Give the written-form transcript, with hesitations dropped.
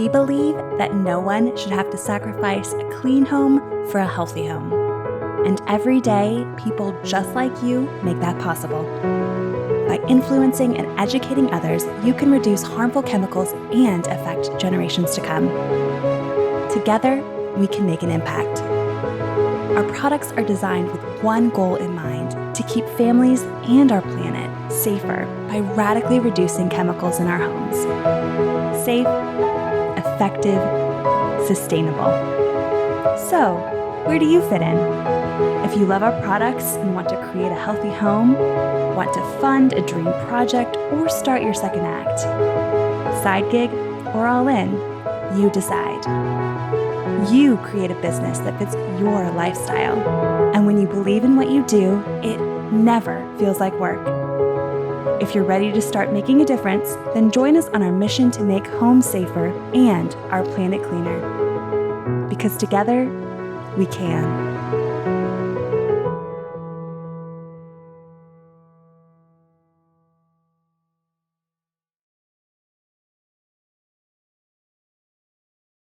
We believe that no one should have to sacrifice a clean home for a healthy home. And every day, people just like you make that possible. By influencing and educating others, you can reduce harmful chemicals and affect generations to come. Together, we can make an impact. Our products are designed with one goal in mind: to keep families and our planet safer by radically reducing chemicals in our homes. Safe, effective, sustainable. So, where do you fit in? If you love our products and want to create a healthy home, want to fund a dream project, or start your second act, side gig or all in, you decide. You create a business that fits your lifestyle. And when you believe in what you do, it never feels like work. If you're ready to start making a difference, then join us on our mission to make homes safer and our planet cleaner. Because together, we can.